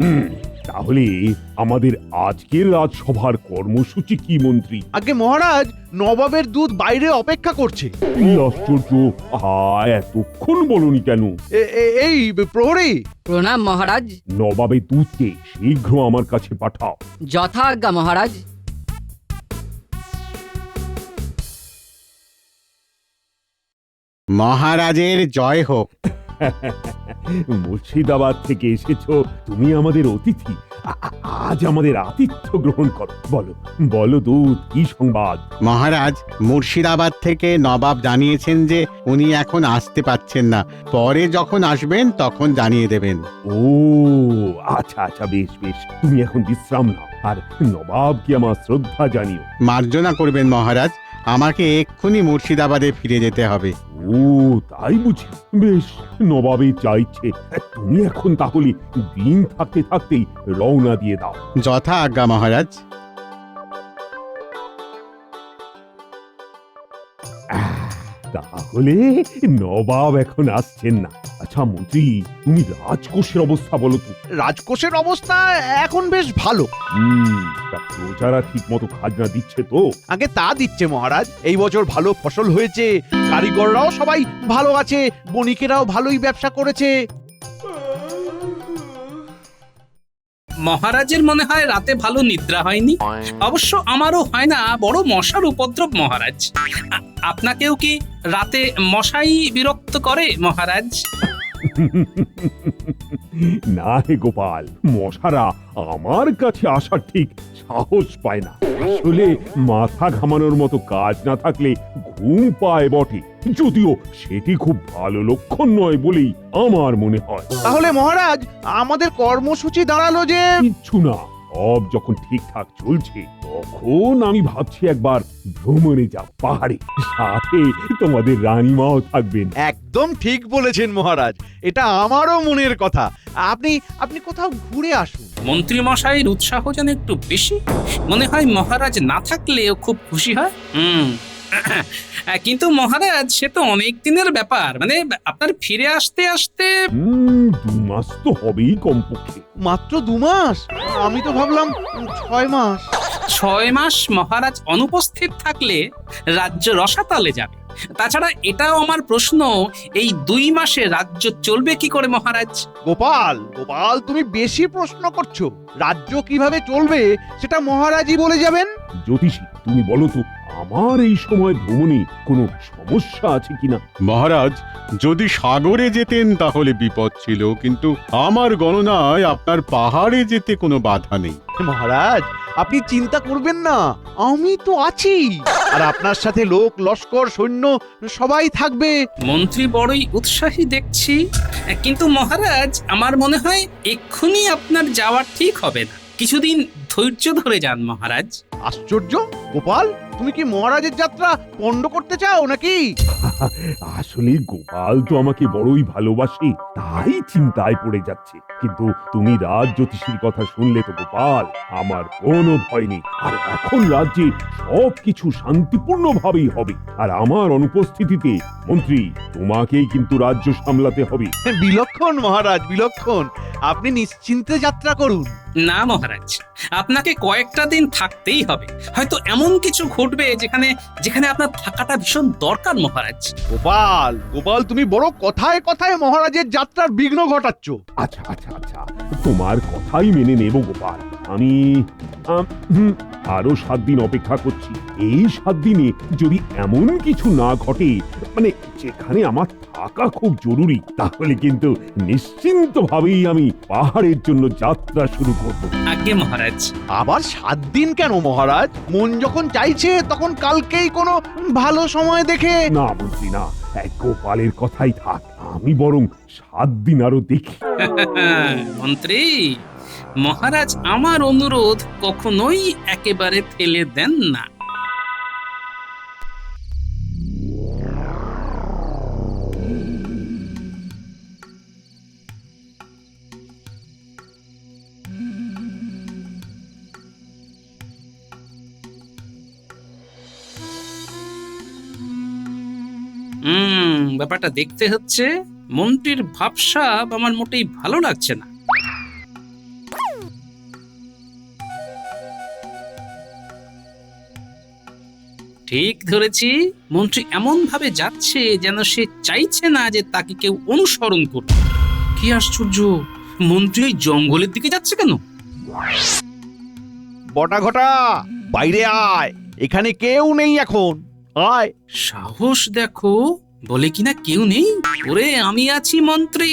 হুম, তাহলে আমাদের আজকের রাজসভার কর্মসূচি কি মন্ত্রী? আগে মহারাজ, নবাবের দূত বাইরে অপেক্ষা করছে। কি আশ্চর্য! এতক্ষণ বলনি কেন? এই প্রহরী। প্রণাম মহারাজ। নবাবের দূতকে শীঘ্র আমার কাছে পাঠাও। যথাজ্ঞা মহারাজ। মহারাজের জয় হোক। মুর্শিদাবাদ থেকে এসেছো, তুমি আমাদের অতিথি। আজ আমাদের আতিথ্য গ্রহণ করো। বলো বলো দূত, কি সংবাদ? মহারাজ, মুর্শিদাবাদ থেকে নবাব জানিয়েছেন যে উনি এখন আসতে পাচ্ছেন না, পরে যখন আসবেন তখন জানিয়ে দেবেন। ও আচ্ছা আচ্ছা, বেশ বেশ, তুমি এখন বিশ্রাম নাও, আর নবাবকে আমার শ্রদ্ধা জানিও। মার্জনা করবেন মহারাজ, আমাকে এক্ষুনি মুর্শিদাবাদে ফিরে যেতে হবে। ও তাই বুঝি? বেশ, নবাবে চাইছে। তুমি এখন তাহলে দিন থাকতে থাকতেই রওনা দিয়ে দাও। যথা আজ্ঞা মহারাজ। তাহলে নবাব এখন আসছেন না। আচ্ছা মন্ত্রী, তুমি রাজকোষের অবস্থা বলো তো। রাজকোষের অবস্থা এখন বেশ ভালো। তা প্রজারা ঠিক মতো খাজনা দিচ্ছে তো? আগে তা দিচ্ছে মহারাজ। এই বছর ভালো ফসল হয়েছে, কারিগররাও সবাই ভালো আছে, বণিকেরাও ভালোই ব্যবসা করেছে। মহারাজের মনে হয় রাতে ভালো নিদ্রা হয়নি। অবশ্য আমারও হয় না, বড় মশার উপদ্রব মহারাজ। আপনাকেও কি রাতে মশাই বিরক্ত করে মহারাজ? না হে গোপাল, মশারা আমার কাছে আসার ঠিক সাহস পায় না। আসলে মাথা ঘামানোর মতো কাজ না থাকলে ঘুম পায় বটে, যদিও সেটি খুব ভালো লক্ষণ নয় বলেই আমার মনে হয়। তাহলে মহারাজ, আমাদের কর্মসূচি দাঁড়ালো যে কিচ্ছু না, সব যখন ঠিকঠাক চলছে তখন আমি ভাবছি একবার ভ্রমণে যাব পাহাড়ে, সাথে তোমাদের রানীমাও থাকবেন। একদম ঠিক বলেছেন মহারাজ, এটা আমারও মনের কথা। আপনি আপনি কোথাও ঘুরে আসুন। মন্ত্রী মশাইয়ের উৎসাহ যেন একটু বেশি। মনে হয় মহারাজ না থাকলেও খুব খুশি হয়। কিন্তু মহারাজ, সে তো অনেক দিনের ব্যাপার। মানে আপনার ফিরে আসতে আসতে 2 মাস তো হবেই কমপক্ষে। মাত্র 2 মাস? আমি তো ভাবলাম 6 মাস। 6 মাস মহারাজ অনুপস্থিত থাকলে রাজ্য রসাতলে যাবে। তাছাড়া এটাও আমার প্রশ্ন, এই 2 মাসে রাজ্য চলবে কি করে মহারাজ? গোপাল গোপাল, তুমি বেশি প্রশ্ন করছো। রাজ্য কিভাবে চলবে সেটা মহারাজই বলে যাবেন। জ্যোতিষী, তুমি বলো তো, আমার এই সময় ভ্রমণে কোনো সমস্যা আছে কিনা? মহারাজ, যদি সাগরে যেতেন তাহলে বিপদ ছিল, কিন্তু আমার গণনায় আপনার পাহাড়ে যেতে কোনো বাধা নেই। মহারাজ, আপনি চিন্তা করবেন না, আমি তো আছি। আর আপনার সাথে লোক লস্কর সৈন্য সবাই থাকবে। মন্ত্রী বড়ই উৎসাহী দেখছি। কিন্তু মহারাজ, আমার মনে হয় এক্ষুনি আপনার যাওয়া ঠিক হবে না। কিছুদিন ধৈর্য ধরে যান মহারাজ। আশ্চর্য! গোপাল, তুমি কি মহারাজের যাত্রা পণ্ড করতে চাও নাকি? আসলে গোপাল তো আমাকে বড়ই ভালোবাসে, তাই চিন্তায় পড়ে যাচ্ছে। কিন্তু তুমি রাজ জ্যোতিষীর কথা শুনলে তো গোপাল, আমার কোনো ভয় নেই। আর এখন রাজ্যে সবকিছু শান্তিপূর্ণ ভাবেই হবে। আর আমার অনুপস্থিতিতে মন্ত্রী, তোমাকেই কিন্তু রাজ্য সামলাতে হবে। বিলক্ষণ মহারাজ, বিলক্ষণ। আপনি নিশ্চিন্তে যাত্রা করুন। না মহারাজ, আপনাকে কয়েকটা দিন থাকতেই হবে। হয়তো এমন কিছু ঘটবে যেখানে যেখানে আপনার থাকাটা ভীষণ দরকার মহারাজ। গোপাল গোপাল, তুমি বড় কথায় কথায় মহারাজের যাত্রার বিঘ্ন ঘটাচ্ছ। আচ্ছা আচ্ছা আচ্ছা, তোমার কথাই মেনে নেব গোপাল। আমি আরো 7 দিন অপেক্ষা করছি। এই 7 দিনে যদি এমন কিছু না ঘটে, মানে যেখানে আমার থাকা খুব জরুরি, তাহলে কিন্তু নিশ্চিন্ত ভাবেই আমি পাহাড়ের জন্য যাত্রা শুরু করব। আগে মহারাজ। আবার 7 দিন কেন মহারাজ? মন যখন চাইছে তখন কালকেই কোনো ভালো সময় দেখে। না মন্ত্রী, না, এক গোপালের কথাই থাক। আমি বরং 7 দিন আরো দেখি। মন্ত্রী মহারাজ, আমার অনুরোধ কখনোই একেবারে ফেলে দেন না। ব্যাপারটা দেখতে হচ্ছে। মন্ত্রীর ভাবসাব আমার মোটেই ভালো লাগছে না। ঠিক ধরেছি, মন্ত্রী এমন ভাবে যাচ্ছে যেন সে চাইছে না যে তাকে কেউ অনুসরণ করুক। কি আশ্চর্য, মন্ত্রী ওই জঙ্গলের দিকে যাচ্ছে কেন? বটা ঘটা, বাইরে আয়, এখানে কেউ নেই এখন, আয়। সাহস দেখো, বলে কিনা কেউ নেই। ওরে আমি আছি মন্ত্রী,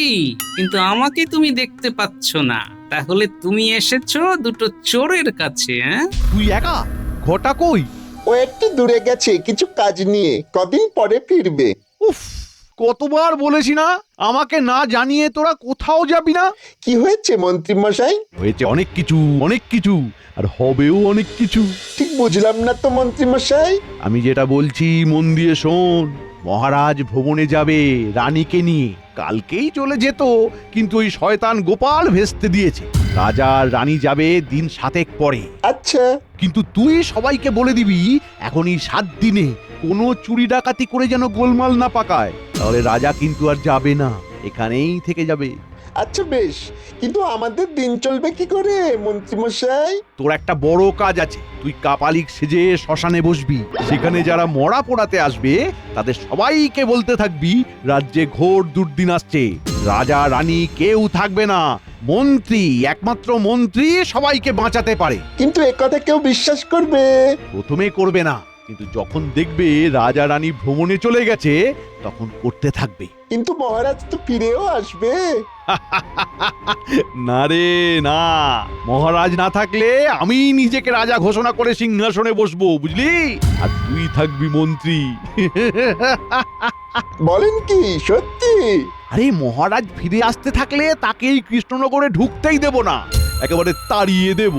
কিন্তু আমাকে তুমি দেখতে পাচ্ছ না। তাহলে তুমি এসেছো দুটো চোরের কাছে, হ্যাঁ? তুই একা? ঘটা কই? ও একটু দূরে গেছে কিছু কাজ নিয়ে, কদিন পরে ফিরবে। উফ, কতবার বলেছি না আমাকে না জানিয়ে তোরা কোথাও যাবি না। কি হয়েছে মন্ত্রী মশাই? হয়েছে অনেক কিছু, অনেক কিছু, আর হবেও অনেক কিছু। ঠিক বুঝলাম না তো মন্ত্রী মশাই। আমি যেটা বলছি মন দিয়ে শোন। মহারাজ ভ্রমণে যাবে রানীকে নিয়ে, কালকেই চলে যেত, কিন্তু ওই শয়তান গোপাল ভেস্তে দিয়েছে। রাজা আর রানী যাবে দিন 7 পরে। আচ্ছা, কিন্তু তুই সবাইকে বলে দিবি এখন এই 7 দিনে কোনো চুরি ডাকাতি করে যেন গোলমাল না পাকায়, তাহলে রাজা কিন্তু আর যাবে না, এখানেই থেকে যাবে। আচ্ছা বেশ, কিন্তু আমাদের দিন চলবে কি করে মন্ত্রী মশাই? তোর একটা বড় কাজ আছে, তুই কাপালিক সেজে শ্মশানে বসবি। সেখানে যারা মরা পোড়াতে আসবে তাদের সবাইকে বলতে থাকবি রাজ্যে ঘোর দুর্দিন আসছে, রাজা রানী কেউ থাকবে না, মন্ত্রী, একমাত্র মন্ত্রী সবাইকে বাঁচাতে পারে। কিন্তু একথা কেউ বিশ্বাস করবে? প্রথমে করবে না, কিন্তু যখন দেখবে রাজা রানী ভ্রমণে চলে গেছে তখন করতে থাকবে। কিন্তু মহারাজ তো ফিরেও আসবে। না রে না, মহারাজ না থাকলে আমি নিজেকে রাজা ঘোষণা করে সিংহাসনে বসবো, বুঝলি? আর তুই থাকবি মন্ত্রী। বলেন কি সত্যি? আরে মহারাজ ফিরে আসতে থাকলে তাকেই কৃষ্ণনগরে ঢুকতেই দেব না, একেবারে তাড়িয়ে দেব।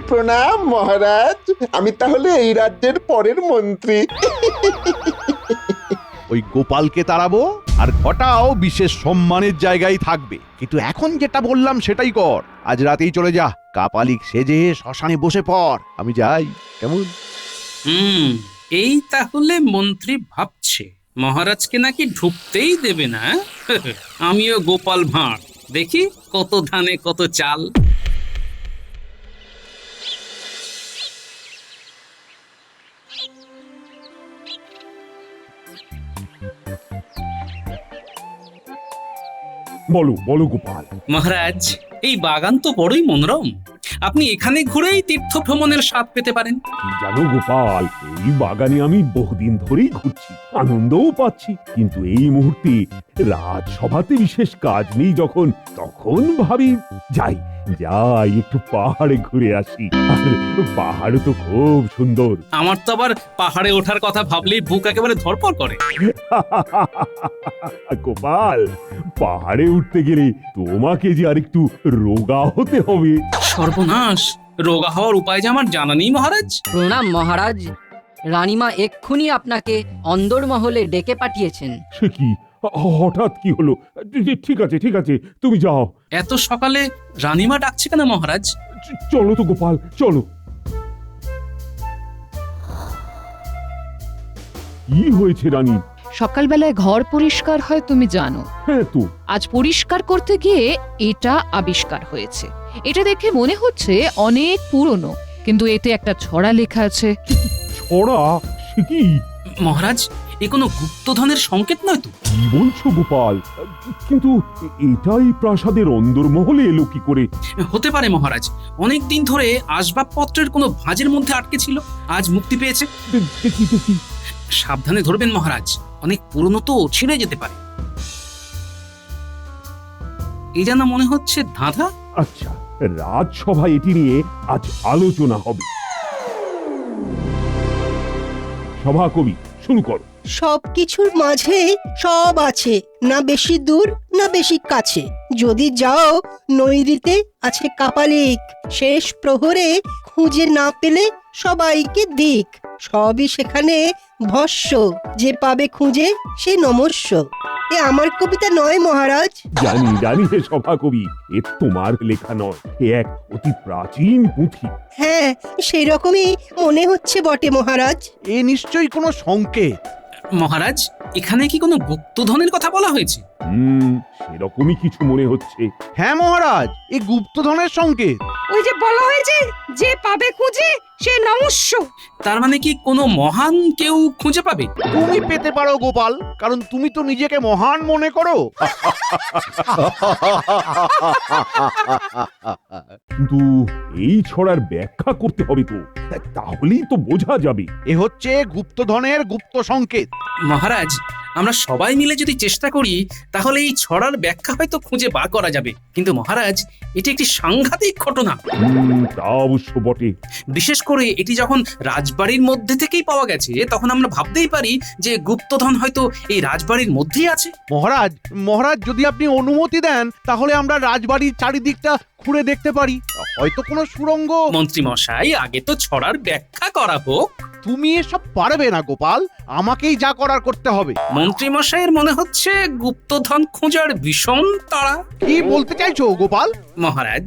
প্রণাম মহারাজ, আমি তাহলে এই রাজ্যের পরের মন্ত্রী। ওই গোপালকে তাড়াবো, আর ঘটাও বিশেষ সম্মানের জায়গায় থাকবে। কিন্তু এখন যেটা বললাম সেটাই কর, আজ রাতেই চলে যা, কাপালিক সেজে শ্মশানে বসে পড়, আমি যাই, কেমন? এই তাহলে মন্ত্রী ভাবছে মহারাজকে নাকি ঢুকতেই দেবে না। আমিও গোপাল ভাঁড়, দেখি কত ধানে কত চাল। বলো বলো গোপাল। মহারাজ, এই বাগান তো বড়ই মনোরম, আপনি এখানে ঘুরেই তীর্থ ভ্রমণের স্বাদ পেতে পারেন। কি জানো গোপাল, এই বাগানে আমি বহুদিন ধরেই ঘুরছি, আনন্দও পাচ্ছি, কিন্তু এই মুহূর্তে রাজসভাতে বিশেষ কাজ নেই যখন, তখন ভাবি যাই যাই একটু পাহাড়ে ঘুরে আসি। আর পাহাড় তো খুব সুন্দর। আমার তো আবার পাহাড়ে ওঠার কথা ভাবলেই বুক একেবারে ধড়ফড় করে। গোপাল, পাহাড়ে উঠতে গেলে তোমাকে যে আর একটু রোগা হতে হবে। সর্বনাশ, রোগা হওয়ার উপায় যে আমার জানা নেই মহারাজ। প্রণাম মহারাজ, রানীমা এক্ষুনি আপনাকে অন্দরমহলে ডেকে পাঠিয়েছেন। সে কি, হঠাৎ কি হলো? ঠিক আছে ঠিক আছে, তুমি যাও। এত সকালে রানীমা ডাকছে কেন মহারাজ? চলো তো গোপাল, চলো। কি হয়েছে রানী? সকালবেলায় ঘর পরিষ্কার হয় তুমি জানো। হ্যাঁ তো। আজ পরিষ্কার করতে গিয়ে এটা আবিষ্কার হয়েছে। এটা দেখে মনে হচ্ছে অনেক পুরনো, কিন্তু এতে একটা ছড়া লেখা আছে। ছড়া? সে কি? মহারাজ, এ কোনো গুপ্তধনের সংকেত নয় তো? কি বলছো গোপাল? কিন্তু এটাই প্রাসাদের অন্দরমহলে এলো কি করে? হতে পারে মহারাজ, অনেক দিন ধরে আসবাবপত্রের কোনো ভাঁজের মধ্যে আটকে ছিল, আজ মুক্তি পেয়েছে। দেখি দেখি। সাবধানে ধরবেন মহারাজ, অনেক পুরনো তো, ছিঁড়ে যেতে পারে। এই যেন মনে হচ্ছে ধাঁধা। আচ্ছা, রাজসভায় এটি নিয়ে আজ আলোচনা হবে। সভা কবি, শুরু করো। সবকিছুর মাঝে সব আছে, না বেশি দূর না বেশি কাছে। যদি যাও নৈরিতে আছে কাপালিক, শেষ প্রহরে খুঁজে না পেলে সবাইকে দিক। সবই সেখানে ভস্য, যে পাবে খুঁজে সে নমস্য। এ আমার কবিতা নয় মহারাজ। জানি জানি হে সভা কবি, এ তোমার লেখা নয়, এ এক অতি প্রাচীন পুঁথি। হ্যাঁ, সেই রকমই মনে হচ্ছে বটে মহারাজ। এ নিশ্চয়ই কোনো সংকেত। মহারাজ, এখানে কি কোনো গুপ্তধনের কথা বলা হয়েছে? সেরকমই কিছু মনে হচ্ছে। হ্যাঁ মহারাজ, এই গুপ্তধনের সংকেত। ওই যে বলা হয়েছে, যে পাবে খুঁজে সে নমস্য। তার মানে কি কোনো মহান কেউ খুঁজে পাবে? তুমি পেতে পারো গোপাল, কারণ তুমি তো নিজেকে মহান মনে করো। কিন্তু এই ছড়ার ব্যাখ্যা করতে হবে তো, তাহলেই তো বোঝা যাবে। এ হচ্ছে গুপ্তধনের গুপ্ত সংকেত। মহারাজ, আমরা সবাই মিলে যদি চেষ্টা করি তাহলে এই ছড়ার ব্যাখ্যা হয়তো খুঁজে বার করা যাবে। কিন্তু মহারাজ, এটি একটি সাংঘাতিক ঘটনা। তা অবশ্য বটে। বিশেষ করে এটি যখন রাজবাড়ির মধ্যে থেকেই পাওয়া গেছে, তখন আমরা ভাবতেই পারি যে গুপ্তধন হয়তো এই রাজবাড়ির মধ্যেই আছে। মহারাজ, মহারাজ যদি আপনি অনুমতি দেন তাহলে আমরা রাজবাড়ির চারিদিকটা ঘুরে দেখতে পারি, হয়তো কোনো সুড়ঙ্গ। মন্ত্রী মশাই, আগে তো ছড়ার ব্যাখ্যা করা হোক। তুমি এসব পারবে না গোপাল, আমাকেই যা করার করতে হবে। মন্ত্রী মশাইয়ের মনে হচ্ছে গুপ্তধন খোঁজার ভীষণ তাড়া। কি বলতে চাইছো গোপাল? মহারাজ,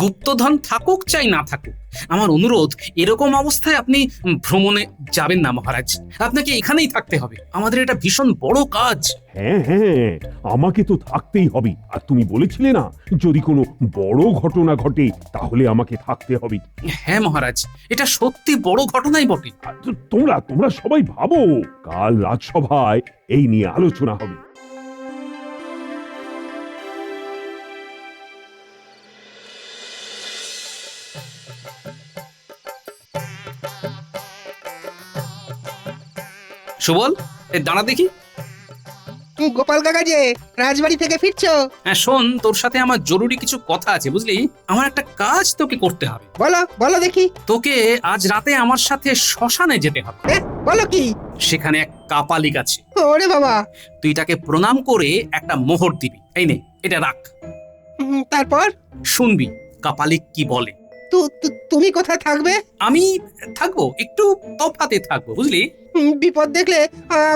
গুপ্তধন থাকুক চাই না থাকুক, আমার অনুরোধ, এরকম অবস্থায় আপনি ভ্রমণে যাবেন না মহারাজ। আপনাকে এখানেই থাকতে হবে, আমাদের এটা ভীষণ বড় কাজ। হ্যাঁ হ্যাঁ, আমাকে তো থাকতেই হবে। আর তুমি বলেছিলে না, যদি কোনো বড় ঘটনা ঘটে তাহলে আমাকে থাকতে হবে। হ্যাঁ মহারাজ, এটা সত্যি বড় ঘটনাই বটে। আর তোমরা সবাই ভাবো, কাল রাজসভায় এই নিয়ে আলোচনা হবে। সুবল, দাঁড়া দেখি। গোপাল কাকা যে রাজবাড়ি থেকে ফিরছো? হ্যাঁ শোন, তোর সাথে আমার জরুরি কিছু কথা আছে, বুঝলি? আমার একটা কাজ তোকে করতে হবে। বলো বলো দেখি। তোকে আজ রাতে আমার সাথে শ্মশানে যেতে হবে। বলো কি? সেখানে এক কাপালিক আছে। ওরে বাবা। তুই তাকে প্রণাম করে একটা মোহর দিবি। এই নে, এটা রাখ। তারপর? শুনবি কাপালিক কি বলে। তুমি কোথায় থাকবে? আমি থাকবো, একটু তফাতে থাকবো, বুঝলি? বিপদ দেখলে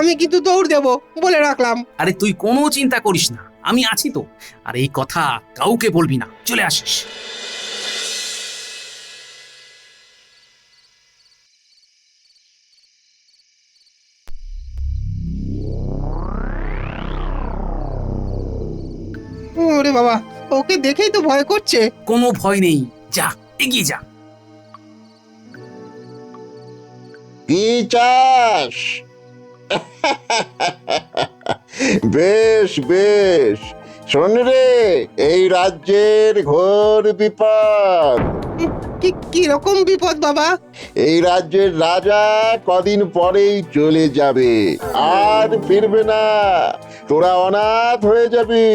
আমি কিন্তু দৌড় দেব, বলে রাখলাম। আরে তুই কোনো চিন্তা করিস না, আমি আছি তো। আর এই কথা কাউকে বলবি না, চলে আসিস। ওরে বাবা, ওকে দেখেই তো ভয় করছে। কোনো ভয় নেই, যা এগিয়ে যা। কি চাস? বেশ বেশ, শোন রে, এই রাজ্যের ঘোর বিপদ। কি রকম বিপদ বাবা? এই রাজ্যের রাজা কদিন পরেই চলে যাবে, আর ফিরবে না। তোরা অনাথ হয়ে যাবি।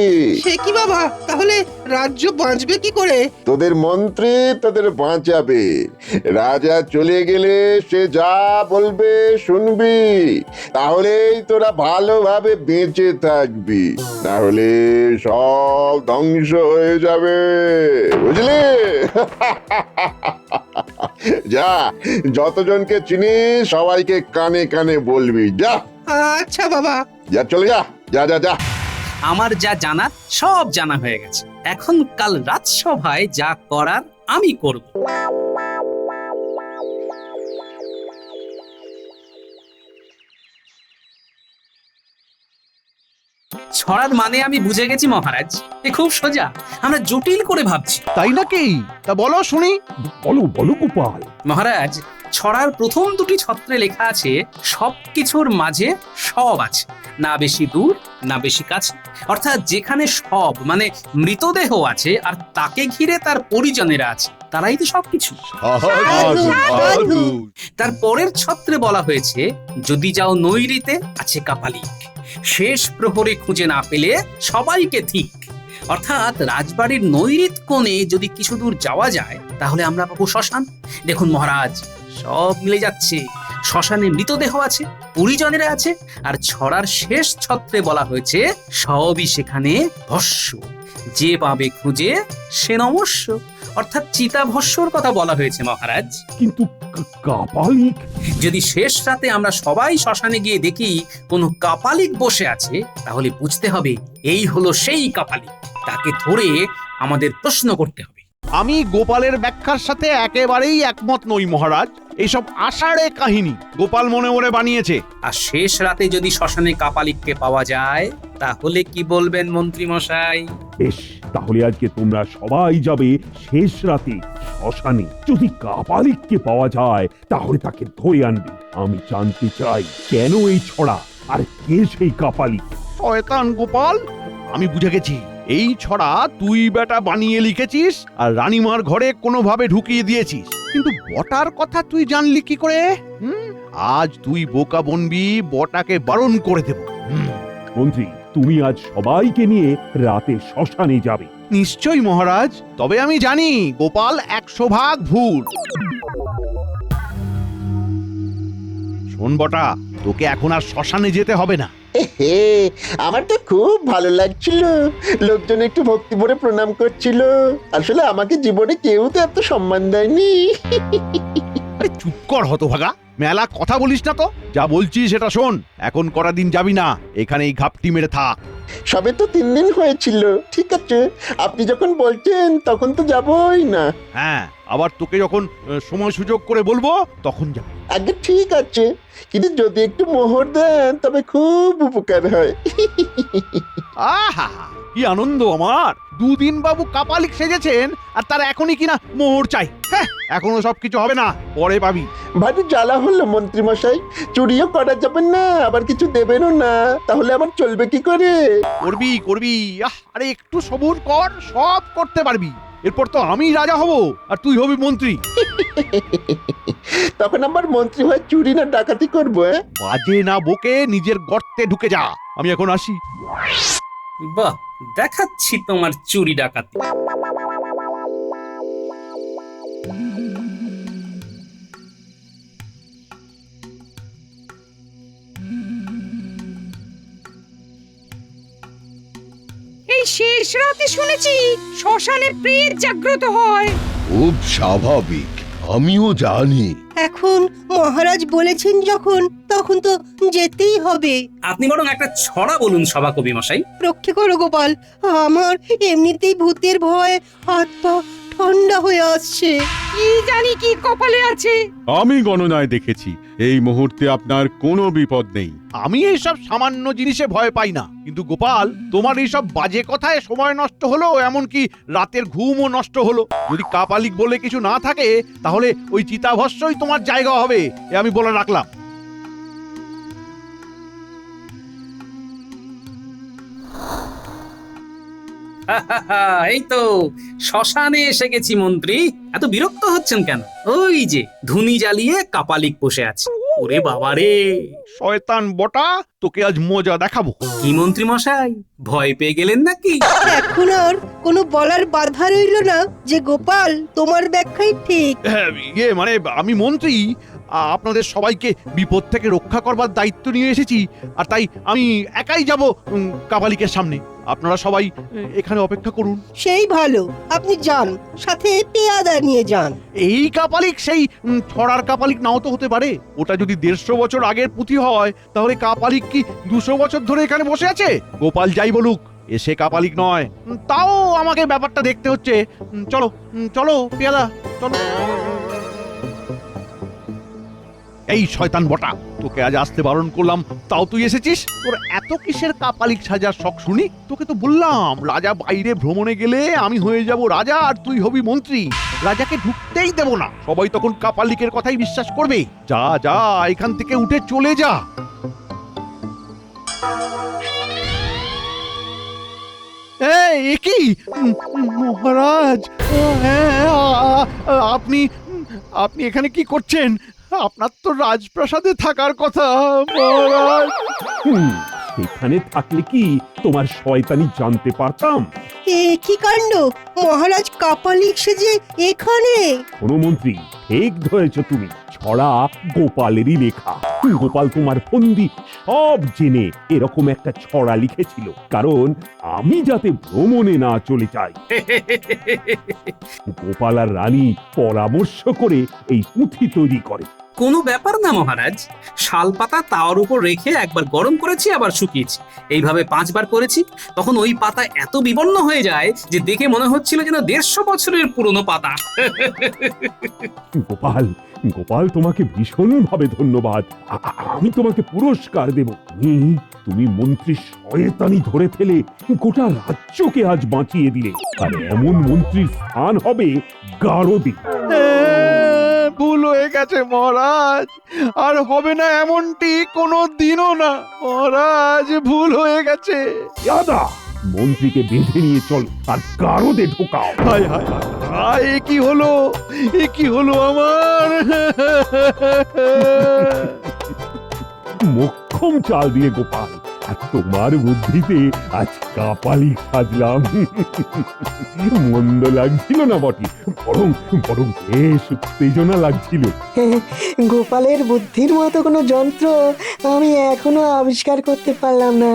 সে কি বাবা, তাহলে রাজ্য বাঁচবে কি করে? তোদের মন্ত্রী তোদের বাঁচাবে। রাজা চলে গেলে সে যা বলবে শুনবি, তাহলেই তোরা ভালোভাবে বেঁচে থাকবি, তাহলে সব ধ্বংস হয়ে যাবে, বুঝলি? যা, যতজনকে চিনিস সবাইকে কানে কানে বলবি। যা। আচ্ছা বাবা। যা, চলে যা, যা যা যা। আমার যা জানার সব জানা হয়ে গেছে, এখন কাল রাজসভায় যা করার আমি করব। ছড়ার মানে আমি বুঝে গেছি মহারাজ, এ খুব সোজা, আমরা জটিল করে ভাবছি। তাই নাকি? তা বলো শুনি। বলো বলো গোপাল। মহারাজ, ছড়ার প্রথম দুটি ছত্রে লেখা আছে সবকিছুর মাঝে সব আছে, না বেশি দূর না বেশি কাছে। অর্থাৎ যেখানে সব মানে মৃতদেহ আছে আর তাকে ঘিরে তার পরিজনেরা আছে, তারাই তো সবকিছু। তার পরের ছত্রে বলা হয়েছে যদি যাও নৈরিতে আছে কাপালিক, শেষ প্রহরে খুঁজে না পেলে সবাইকে ঠিক। অর্থাৎ রাজবাড়ির নৈরিত কোণে যদি কিছু দূর যাওয়া যায় তাহলে আমরা পাবো শ্মশান। দেখুন মহারাজ, সব মিলে যাচ্ছে। শ্মশানে মৃতদেহ আছে, পরিজনেরা আছে, আর ছড়ার শেষ ছত্রে বলা হয়েছে সবই সেখানে ভস্য, যে পাবে খুঁজে সে নমস্য। অর্থাৎ চিতাভস্যর কথা বলা হয়েছে মহারাজ। কিন্তু কাপালিক? যদি শেষ রাতে আমরা সবাই শ্মশানে গিয়ে দেখি কোনো কাপালিক বসে আছে, তাহলে বুঝতে হবে এই হলো সেই কাপালিক। তাকে ধরে আমাদের প্রশ্ন করতে হবে। আমি গোপালের ব্যাখ্যার সাথে একেবারেই একমত নই মহারাজ। এইসব আষাঢ়ে কাহিনী গোপাল মনে মনে বানিয়েছে। আর শেষ রাতে যদি শ্মশানে কাপালিককে পাওয়া যায় তাহলে কি বলবেন মন্ত্রী মশাই? বেশ, তাহলে আজকে তোমরা সবাই যাবে শেষ রাতে শ্মশানে যদি কাপালিককে পাওয়া যায় তাহলে তাকে ধরে আনবি। আমি জানতে চাই কেন এই ছড়া, আর কে সেই কাপালিক। শয়তান গোপাল, আমি বুঝে গেছি এই ছড়া তুই বেটা বানিয়ে লিখেছিস আর রানীমার ঘরে কোনোভাবে ঢুকিয়ে দিয়েছিস। কিন্তু বটার কথা তুই জানলি কি করে? আজ তুই বোকা বনবি, বটাকে বারণ করে দেব। মন্ত্রী, তুমি আজ সবাইকে নিয়ে রাতে শ্মশানে যাবে। নিশ্চয়ই মহারাজ, তবে আমি জানি গোপাল 100% ভুল। শোন বটা, তোকে এখন আর শ্মশানে যেতে হবে না। হে, আমার তো খুব ভালো লাগছিল, লোকজন একটু ভক্তি ভরে প্রণাম করছিল। আসলে আমাকে জীবনে কেউ তো এত সম্মান দেয়নি। আরে চুপ কর হতভাগা, মেলা কথা বলিস না তো। যা বলছি সেটা শোন, এখন কটা দিন যাবি না, এখানেই ঘাপটি মেরে থাক। সবে তো 3 দিন হয়েছিল। ঠিক আছে, আপনি যখন বলছেন তখন তো যাবই না। হ্যাঁ, আবার তোকে যখন সময় সুযোগ করে বলবো তখন যা। আগে ঠিক আছে, কিন্তু যদি একটু মোহর দেন তবে খুব উপকার হয়। আহা, কি আনন্দ আমার! 2 দিন বাবু কাপালিক সেজেছেন আর তার এখনই কিনা মোহর চাই। হ্যাঁ, এখনো সবকিছু হবে না, পরে পাবি। ভারী জ্বালা হলো মন্ত্রী মশাই, চুরিও করা যাবে না, আবার কিছু দেবেনও না, তাহলে আমার চলবে কি করে? করবি করবি, আরে একটু সবুর কর, সব করতে পারবি। এরপর তো আমি রাজা হব আর তুই হবি মন্ত্রী। তখন আমার মন্ত্রী হয়ে চুরি না ডাকাতি করবো? বাজে না বকে নিজের গর্তে ঢুকে যা। আমি এখন আসি। বাহ, দেখাচ্ছি তোমার চুরি ডাকাতি। এই শেষ রাতে শুনেছি শ্মশানে প্রেত জাগ্রত হয়। খুব স্বাভাবিক, আমিও জানি। এখন মহারাজ বলেছেন যখন, তখন তো যেতেই হবে। আপনি বরং একটা ছড়া বলুন সভাকবি মশাই। রক্ষে করো গোপাল, আমার এমনিতেই ভূতের ভয় হাত পা ঠান্ডা হয়ে আসছে। কি জানি কি কপালে আছে। আমি গণনায় দেখেছি এই মুহূর্তে আপনার কোনো বিপদ নেই। আমি এইসব সামান্য জিনিসে ভয় পাই না, কিন্তু গোপাল, তোমার এইসব বাজে কথায় সময় নষ্ট হলো, এমনকি রাতের ঘুমও নষ্ট হলো। যদি কাপালিক বলে কিছু না থাকে তাহলে ওই চিতাভস্মই তোমার জায়গা হবে, এ আমি বলে রাখলাম। এই তো শ্মশানে এসে গেছি মন্ত্রী। এত বিরক্ত হচ্ছেন কেন? ওই যে ধুনি জ্বালিয়ে কাপালিক বসে আছে। ওরে বাবারে! শয়তান বটা, তোকে আজ মজা দেখাবো। কি মন্ত্রী মশাই, ভয় পেয়ে গেলেন নাকি? এখন আর কোনো বলার বাধা রইল না যে গোপাল তোমার ব্যাখ্যাই ঠিক। হ্যাঁ, মানে আমি মন্ত্রী, আপনাদের সবাইকে বিপদ থেকে রক্ষা করবার দায়িত্ব নিয়ে এসেছি, আর তাই আমি একাই যাব কাপালিকের সামনে। আপনারা সবাই এখানে অপেক্ষা করুন। সেই ভালো, আপনি যান, সাথে পেয়াদা নিয়ে যান। এই কাপালিক সেই ছড়ার কাপালিক নাও তো হতে পারে। ওটা যদি 150 বছর আগের পুঁথি হয়, তাহলে কাপালিক কি 200 বছর ধরে এখানে বসে আছে? গোপাল যাই বলুক, এসে কাপালিক নয়। তাও আমাকে ব্যাপারটা দেখতে হচ্ছে। চলো চলো পেয়াদা, চলো। এই শয়তান বটা, তোকে আজ আসতে বারণ করলাম, তাও তুই এসেছিস। তোর এত কিসের কাপালিক সাজার শখ শুনি? তোকে তো বললাম রাজা বাইরে ভ্রমণে গেলে আমি হয়ে যাব রাজা আর তুই হবি মন্ত্রী। রাজাকে ঢুকতেই দেব না, সবাই তখন কাপালিকের কথাই বিশ্বাস করবে। যা যা, এখান থেকে উঠে চলে যা। এ কি মহারাজ, আপনি আপনি এখানে কি করছেন? আপনার তো রাজপ্রাসাদে থাকার কথা মহারাজ। সেখানে থাকলে কি তোমার শয়তানি জানতে পারতাম? এ কি কাণ্ড, মহারাজ কাপালিক সেজে এখানে? কোনো মন্ত্রী, ঠিক ধরেছ তুমি, ছড়া গোপালেরই লেখা। গোপাল তোমার ফন্দি সব জেনে এরকম একটা ছড়া লিখেছিল, কারণ আমি যাতে ভ্রমণে না চলে যাই। গোপাল আর রানী পরামর্শ করে এই পুঁথি তৈরি করে। কোনো ব্যাপার না মহারাজ, শাল পাতা তাওয়ার উপর রেখে একবার গরম করেছি আবার শুকিয়েছি, এইভাবে 5 বার করেছি। তখন ওই পাতা এত বিবর্ণ হয়ে যায় যে দেখে মনে হচ্ছিল যেন 150 বছরের পুরনো পাতা। গোপাল, গোপাল তোমাকে ভীষণভাবে ধন্যবাদ। আমি তোমাকে পুরস্কার দেব। তুমি মন্ত্রীর শয়তানি ধরে ফেলে গোটা রাজ্যকে আজ বাঁচিয়ে দিলে। আর এমন মন্ত্রীর স্থান হবে গারদে। ভুল হয়ে গেছে মহারাজ, আর হবে না এমনটি কোনো দিনও না মহারাজ, ভুল হয়ে গেছে। দাদা, মন্ত্রীকে বেঁধে নিয়ে চলো আর গারদে ঢোকাও। হায় হায় হায় হায়, এ কি হলো, এ কি হলো আমার? মোক্ষম চাল দিয়ে গোপাল, আর তোমার বুদ্ধিতে আজ কাপালি সাজলাম। মন্দ লাগছিল না বটে, বরং বরং বেশ উত্তেজনা লাগছিল। গোপালের বুদ্ধির মতো কোনো যন্ত্র আমি এখনো আবিষ্কার করতে পারলাম না।